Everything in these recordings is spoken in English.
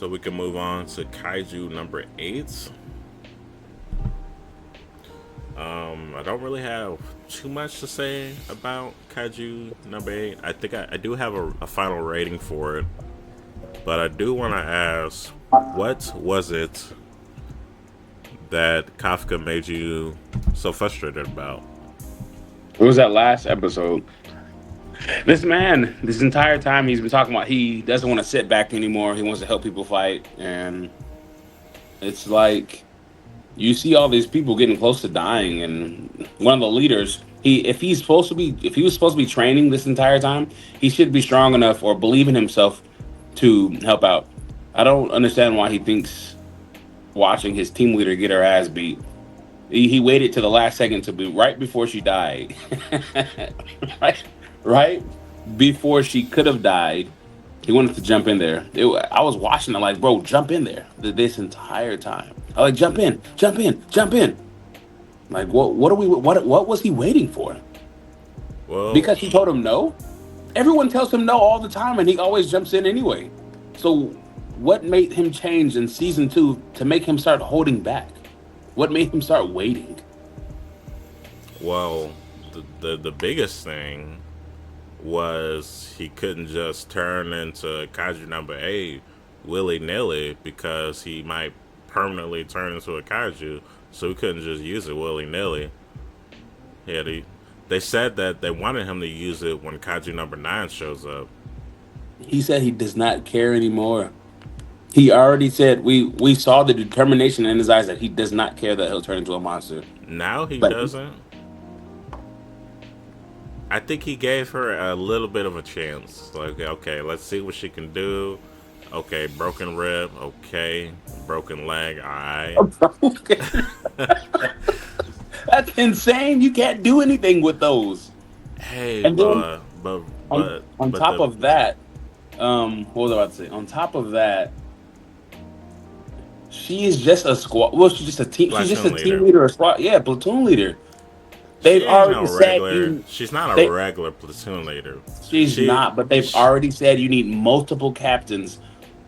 So we can move on to Kaiju number 8. I don't really have too much to say about Kaiju number 8. I think I do have a final rating for it, but I do want to ask, what was it that Kafka made you so frustrated about? It was that last episode. This man, this entire time, he's been talking about he doesn't want to sit back anymore. He wants to help people fight, and it's like you see all these people getting close to dying, and one of the leaders, if he was supposed to be training this entire time, he should be strong enough or believe in himself to help out. I don't understand why he thinks watching his team leader get her ass beat. He waited to the last second to be right before she died. right, right before she could have died. He wanted to jump in there. I was watching it like, bro, jump in there this entire time. I like, jump in, jump in, jump in. Like, what was he waiting for? Well, Because he told him no. Everyone tells him no all the time, and he always jumps in anyway. So, what made him change in season 2 to make him start holding back? What made him start waiting? well, the biggest thing was he couldn't just turn into Kaiju number 8 willy nilly because he might permanently turn into a kaiju. So he couldn't just use it willy nilly. Yeah, they said that they wanted him to use it when Kaiju number 9 shows up. He said he does not care anymore. He already said we saw the determination in his eyes that he does not care that he'll turn into a monster. Now he But doesn't. I think he gave her a little bit of a chance. Like, okay, let's see what she can do. Okay, broken rib. Okay, broken leg. All right. that's insane. You can't do anything with those. Hey, And then on but top the of that, what was I about to say? On top of that, she is just a squad. Well, she's just a team. She's just a platoon team leader. leader, a squad. Yeah, platoon leader. She They've ain't no already said regular. you. She's not a They regular platoon leader. She's She, not, but they've sh already said you need multiple captains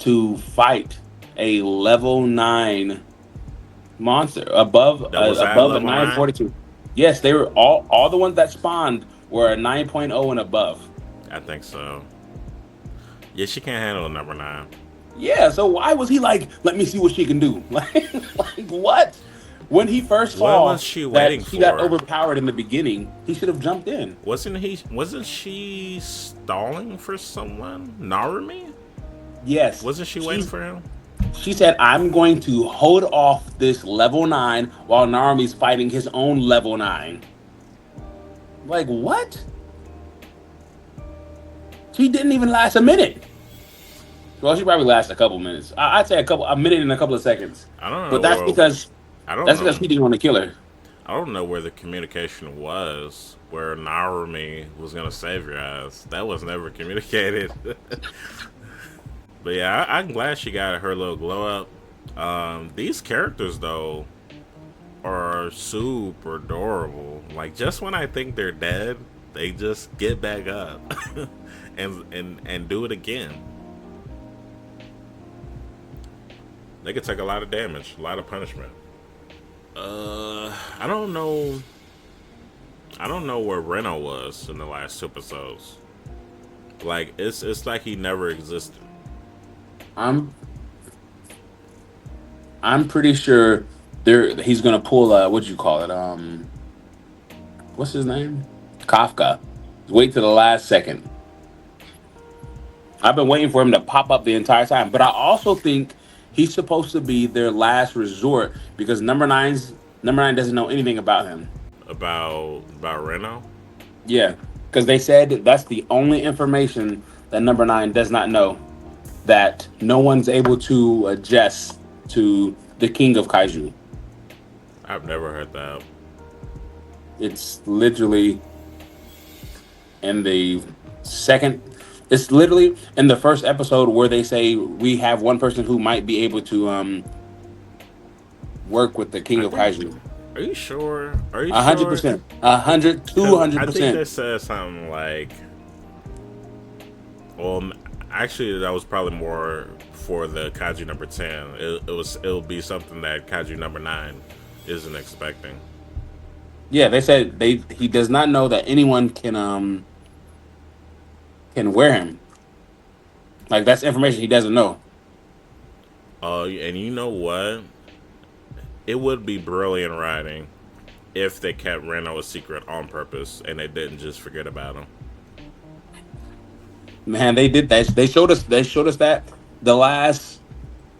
to fight a level 9 monster that was at above a level 9. 942. Yes, they were all the ones that spawned were a 9.0 and above. I think so. Yeah, she can't handle a number 9. Yeah, so why was he like, let me see what she can do? Like what? When he first What saw was she that waiting she got for? overpowered in the beginning, he should have jumped in. Wasn't he? Wasn't she stalling for someone? Narumi? Yes. Wasn't she waiting She's for him? She said, I'm going to hold off this level 9 while Narumi's fighting his own level 9. Like, what? She didn't even last a minute. Well, she probably lasted a couple minutes. I'd say a minute and a couple of seconds. I don't know But that's where. because I don't that's because know. he didn't want to kill her. I don't know where the communication was where Narumi was gonna save your ass. That was never communicated. But yeah, I'm glad she got her little glow up. These characters though are super adorable. Like just when I think they're dead, they just get back up and do it again. They could take a lot of damage, a lot of punishment. I don't know. I don't know where Reno was in the last 2 episodes. Like it's like he never existed. I'm I'm pretty sure he's gonna pull what you call it? What's his name? Kafka. Wait to the last second. I've been waiting for him to pop up the entire time. But I also think he's supposed to be their last resort because number 9 doesn't know anything about him. About Reno. Yeah, because they said that's the only information that number 9 does not know. That no one's able to adjust to the king of kaiju. I've never heard that. It's literally in the second. It's literally in the first episode where they say we have one person who might be able to work with the king I of think. kaiju. Are you sure? Are you A hundred sure? percent, a hundred, two Because hundred I think they percent. said something like, well, Actually, that was probably more for the Kaiju number 10. It'll be something that Kaiju number 9 isn't expecting. Yeah, they said he does not know that anyone can wear him. Like that's information he doesn't know. Oh, and you know what? It would be brilliant writing if they kept Reno a secret on purpose and they didn't just forget about him. Man, they did that. They showed us that the last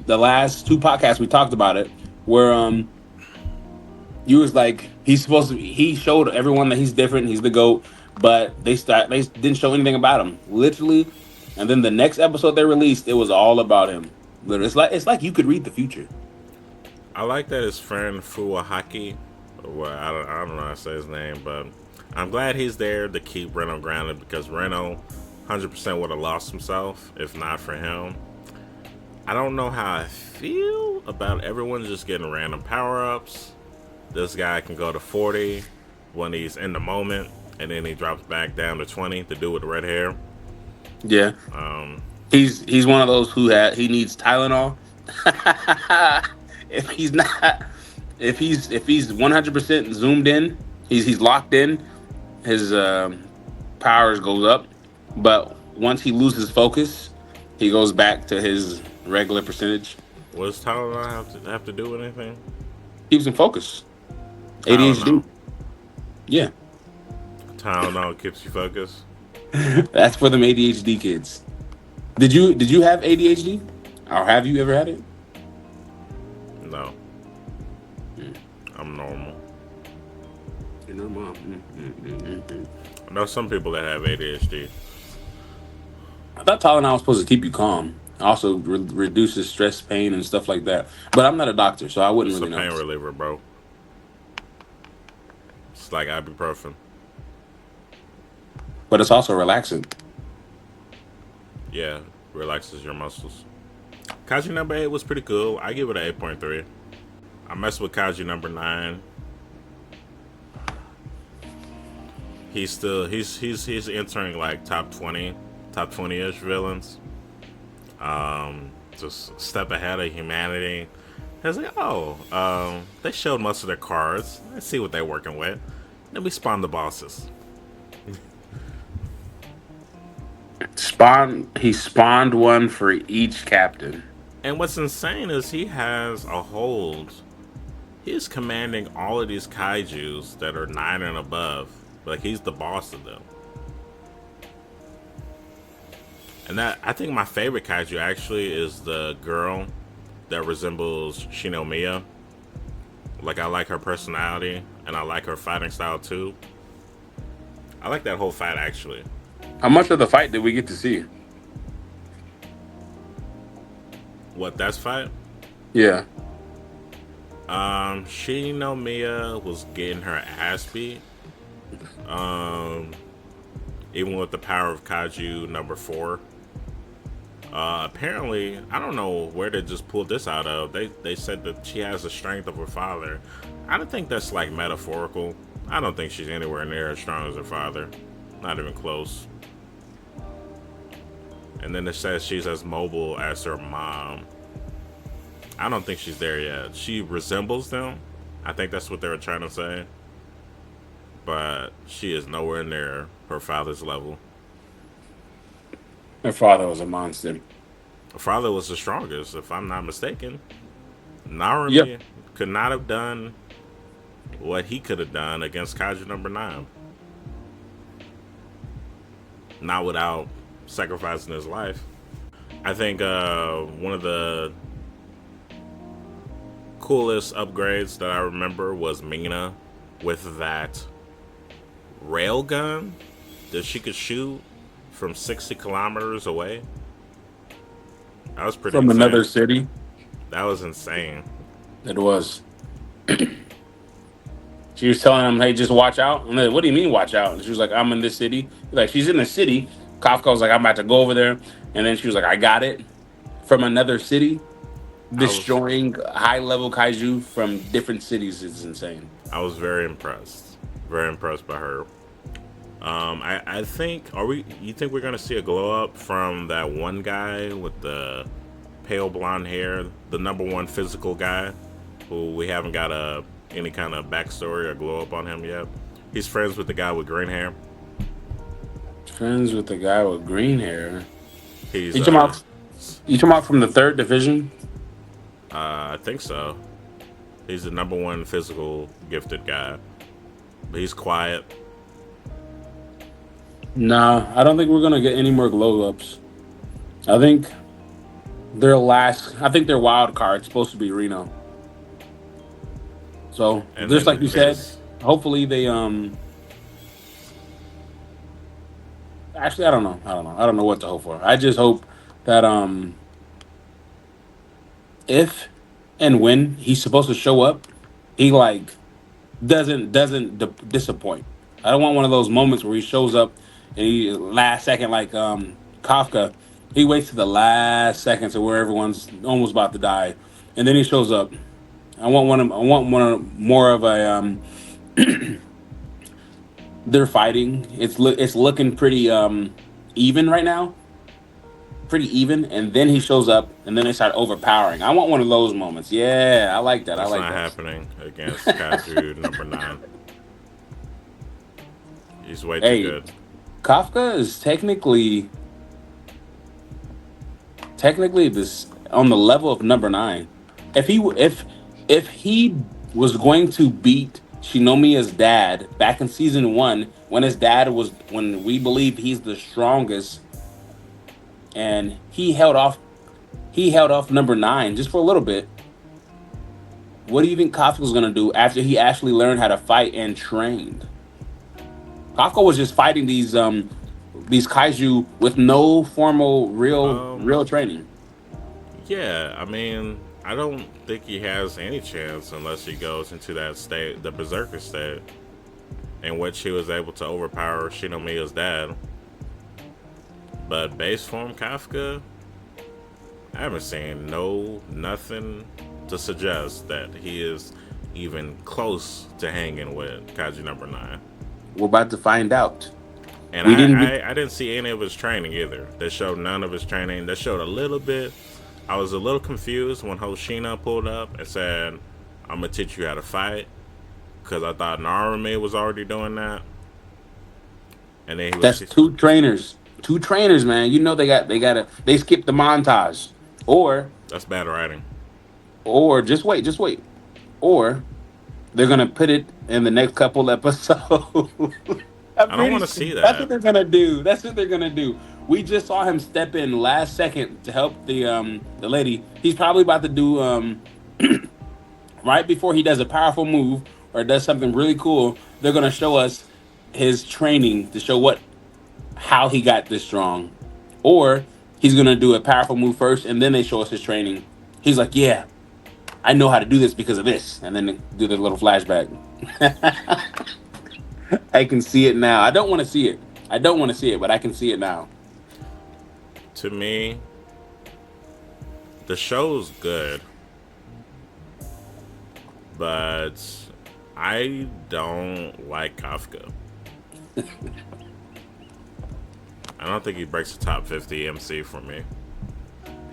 the last two podcasts we talked about it, where you was like he's supposed to. He showed everyone that he's different. He's the goat, but they didn't show anything about him, literally. And then the next episode they released, it was all about him. Literally, it's like you could read the future. I like that his friend Fuwahaki, well, I don't know how to say his name, but I'm glad he's there to keep Reno grounded because Reno 100% would have lost himself if not for him. I don't know how I feel about everyone just getting random power ups. This guy can go to 40 when he's in the moment, and then he drops back down to 20. The dude with the red hair. Yeah, Um, he's one of those he needs Tylenol. if he's not, if he's 100% zoomed in, he's locked in. His powers goes up, but once he loses focus, he goes back to his regular percentage. what does Tylenol have to do with anything? Keeps him focused. ADHD. Tylenol. Yeah, Tylenol keeps you focused. that's for them ADHD kids. Did you have ADHD, or have you ever had it? No, I'm normal. You know, mom. I know some people that have ADHD. I thought Tylenol was supposed to keep you calm. Also reduces stress, pain, and stuff like that. But I'm not a doctor, so I wouldn't It's a really know. pain reliever, bro. It's like ibuprofen. But it's also relaxing. Yeah, relaxes your muscles. Kaiju number 8 was pretty cool. I give it an 8.3. I messed with Kaiju number 9. He's entering like top 20ish villains. Just step ahead of humanity. I was like, oh, they showed most of their cards. Let's see what they're working with. Let me spawn the bosses. He spawned one for each captain. And what's insane is he has a hold. He's commanding all of these kaijus that are 9 and above. Like he's the boss of them. And that I think my favorite kaiju actually is the girl that resembles Shinomiya. Like I like her personality and I like her fighting style too. I like that whole fight actually. How much of the fight did we get to see? What that's fight? Yeah. Shinomiya was getting her ass beat. Um, Even with the power of Kaiju number 4. Apparently, I don't know where they just pulled this out of. They said that she has the strength of her father. I don't think that's like metaphorical. I don't think she's anywhere near as strong as her father. Not even close. And then it says she's as mobile as her mom. I don't think she's there yet. She resembles them. I think that's what they were trying to say. But she is nowhere near her father's level. Her father was a monster. Her father was the strongest, if I'm not mistaken. Yep. Narumi could not have done what he could have done against Kaiju number 9. Not without sacrificing his life. I think one of the coolest upgrades that I remember was Mina with that rail gun that she could shoot from 60 kilometers away. That was pretty From insane. another city. That was insane. It was. She was telling him, "Hey, just watch out." And then, what do you mean, watch out? And she was like, "I'm in this city." Like she's in the city. Kafka was like, "I'm about to go over there," and then she was like, "I got it." From another city, destroying high-level kaiju from different cities is insane. I was very impressed. Very impressed by her. I think you think we're gonna see a glow up from that one guy with the pale blonde hair, the number one physical guy, who we haven't got any kind of backstory or glow up on him yet. He's friends with the guy with green hair. Friends with the guy with green hair. He's You talking about? You talking about from the third division? I think so. He's the number one physical gifted guy, but he's quiet. Nah, I don't think we're gonna get any more glow ups. I think I think their wild card's supposed to be Reno. So And just like then you said, his hopefully they actually I don't know what to hope for. I just hope that if and when he's supposed to show up, he like doesn't disappoint. I don't want one of those moments where he shows up and he last second like Kafka. He waits to the last second to where everyone's almost about to die, and then he shows up. I want one of more of a they're fighting. It's looking pretty even right now, pretty even, and then he shows up, and then they start overpowering. I want one of those moments. Yeah, I like that. I That's like not that. happening against Kaiju number 9. He's way too Hey, good. Kafka is technically this on the level of number 9. If he was going to beat Shinomiya's dad back in season 1 when his dad was when we believe he's the strongest and he held off number 9 just for a little bit. What do you think Kafka was going to do after he actually learned how to fight and trained? Kafka was just fighting these kaiju with no formal real Um, training. yeah, I mean, I don't think he has any chance unless he goes into that state, the berserker state, in which he was able to overpower Shinomiya's dad. But base form Kafka, I haven't seen nothing to suggest that he is even close to hanging with Kaji number 9. We're about to find out. And We didn't get I didn't see any of his training either. They showed none of his training. They showed a little bit. I was a little confused when Hoshina pulled up and said, "I'm gonna teach you how to fight," because I thought Narumi was already doing that. And then he was, that's two trainers. Two trainers, man. You know they skipped the montage. Or that's bad writing. just wait. Or they're gonna put it in the next couple episodes. I'm I don't pretty want to sure see that's what that. they're gonna do. That's what they're gonna do. We just saw him step in last second to help the lady. He's probably about to do right before he does a powerful move or does something really cool. They're gonna show us his training to show what how he got this strong, or he's gonna do a powerful move first and then they show us his training. He's like, yeah, I know how to do this because of this, and then they do the little flashback. I can see it now. I don't want to see it. I don't want to see it, but I can see it now. To me, the show's good, but I don't like Kafka. I don't think he breaks the top 50 MC for me.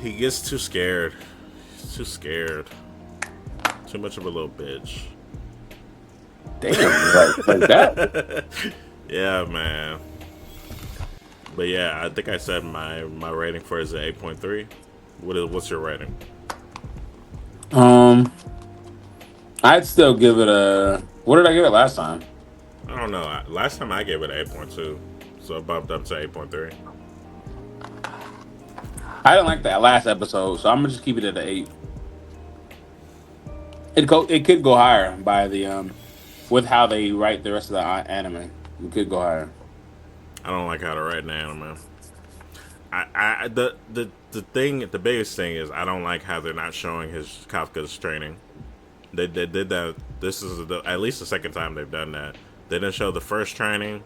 He gets too scared. He's too scared. Too much of a little bitch. Damn, like that. Yeah, man. But yeah, I think I said my rating for it is an 8.3. What's your rating? Um, I'd still give it a. What did I give it last time? I don't know. Last time I gave it an 8.2, so I bumped up to 8.3. I didn't like that last episode, so I'm gonna just keep it at the 8. It could go higher by the with how they write the rest of the anime. It could go higher. I don't like how to write an anime. The biggest thing is I don't like how they're not showing his Kafka's training. They did that. This is at least the second time they've done that. They didn't show the first training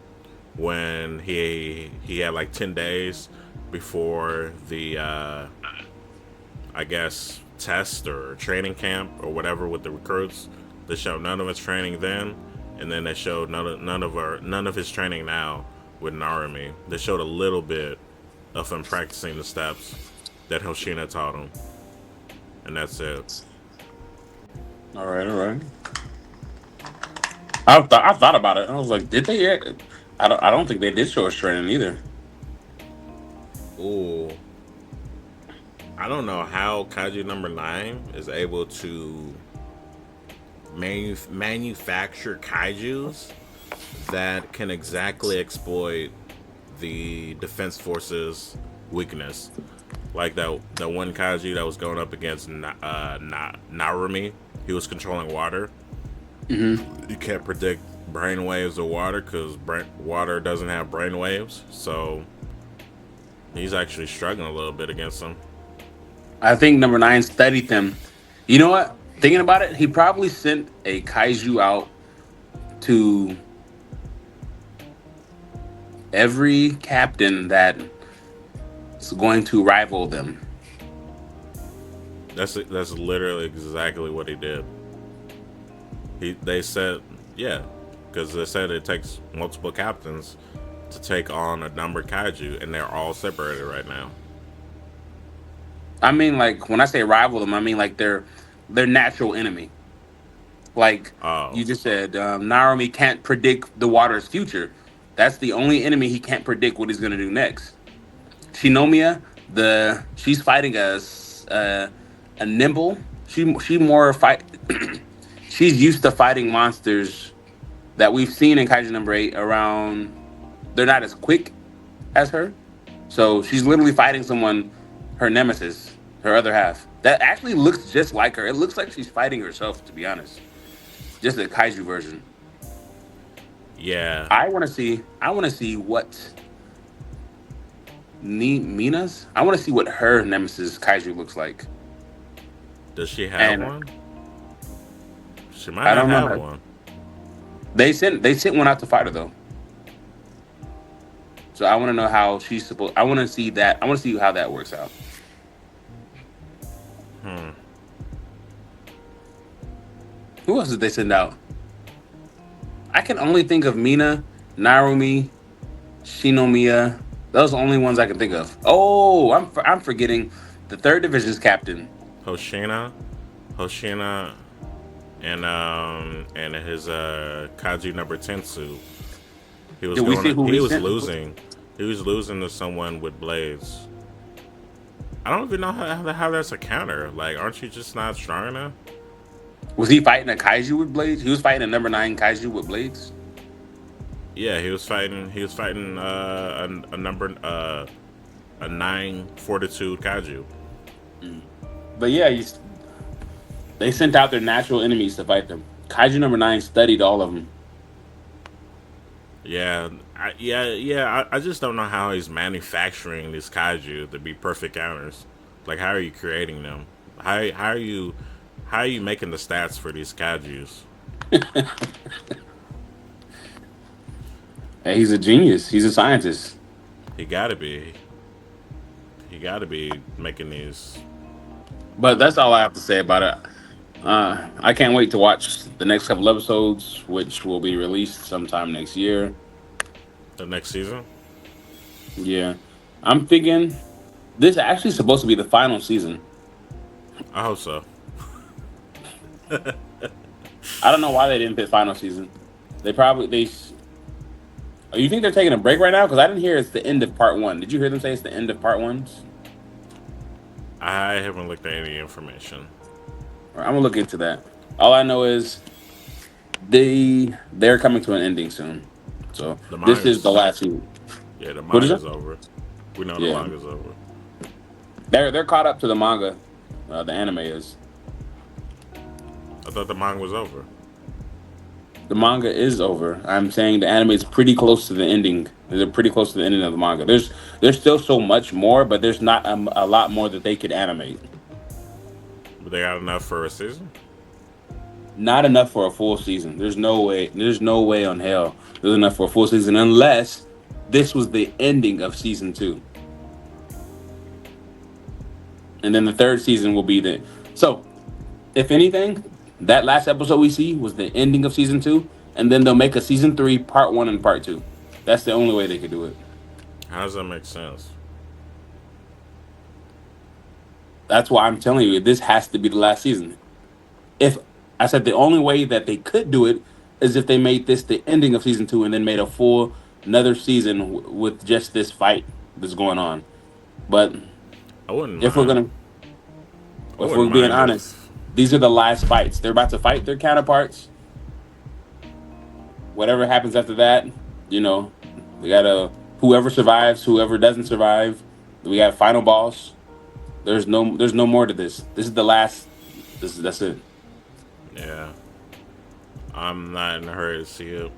when he had like 10 days before the I guess test or training camp or whatever with the recruits. They showed none of his training then, and then they showed none of his training now with Narumi. They showed a little bit of him practicing the steps that Hoshina taught him, and that's it. All right, all right. I thought about it. I was like, did they? I don't think they did show us training either. Ooh, I don't know how Kaiju number 9 is able to manufacture kaijus that can exactly exploit the defense forces weakness. Like that one kaiju that was going up against Narumi. He was controlling water. Mm-hmm. You can't predict brain waves of water because water doesn't have brain waves. So he's actually struggling a little bit against them. I think number nine studied them. You know what? Thinking about it, he probably sent a kaiju out to every captain that is going to rival them. That's literally exactly what he did. They said, yeah, because they said it takes multiple captains to take on a number kaiju, and they're all separated right now. I mean, like when I say rival them, I mean like their natural enemy. Like Oh, you just said, Naomi can't predict the water's future. That's the only enemy he can't predict what he's going to do next. Shinomiya, she's fighting a nimble. She more fight. She's used to fighting monsters that we've seen in Kaiju number 8. Around, they're not as quick as her, so she's literally fighting someone, her nemesis, her other half. That actually looks just like her. It looks like she's fighting herself, to be honest. Just a Kaiju version. yeah. I want to see. I want to see what Mina's. I want to see what her nemesis Kaiju looks like. Does she have And one? She might I not don't know. have one. They sent one out to fight her though. So I want to know how she's supposed. I want to see that. I want to see how that works out. Hmm. Who else did they send out? I can only think of Mina, Narumi, Shinomiya. Those are the only ones I can think of. Oh, I'm forgetting the third division's captain. Hoshina, Hoshina, and his kaiju number 10 suit. He was Did we see going. who He we was sent? losing. He was losing to someone with blades. I don't even know how that's a counter. Like, aren't you just not strong enough? Was he fighting a kaiju with blades? He was fighting a number 9 kaiju with blades. Yeah, he was fighting. He was fighting a number a 9 fortitude kaiju. But yeah, they sent out their natural enemies to fight them. Kaiju number 9 studied all of them. Yeah, I just don't know how he's manufacturing these kaiju to be perfect counters. Like, how are you creating them? How are you making the stats for these kaiju's? Hey, he's a genius. He's a scientist. He gotta be. He gotta be making these. But that's all I have to say about it. I can't wait to watch the next couple episodes, which will be released sometime next year. The next season. Yeah, I'm thinking this is actually supposed to be the final season. I hope so. I don't know why they didn't pick final season. They probably they. Oh, you think they're taking a break right now? Because I didn't hear it's the end of part one. Did you hear them say it's the end of part ones? I haven't looked at any information. I'm gonna look into that. All I know is they're coming to an ending soon. So The this is the manga's last season. Yeah, the What is it? manga's over. We know the Yeah, manga's over. they're caught up to the manga. The anime is. I thought the manga was over. The manga is over. I'm saying the anime is pretty close to the ending. They're pretty close to the ending of the manga. There's still so much more, but there's not a lot more that they could animate. But they got enough for a season. Not enough for a full season. There's no way. There's no way on hell there's enough for a full season unless this was the ending of season 2, and then the third season will be the. So, if anything, that last episode we see was the ending of season 2, and then they'll make a season 3, part 1 and part 2. That's the only way they could do it. How does that make sense? That's why I'm telling you, this has to be the last season. If I said the only way that they could do it is if they made this the ending of season 2 and then made a full another season with just this fight that's going on. But I wouldn't if we're mind. gonna, I if wouldn't we're being mind honest, if. these are the last fights. They're about to fight their counterparts. Whatever happens after that, you know, we gotta whoever survives, whoever doesn't survive, we got final boss. There's no more to this. This is the last. That's it. Yeah. I'm not in a hurry to see it.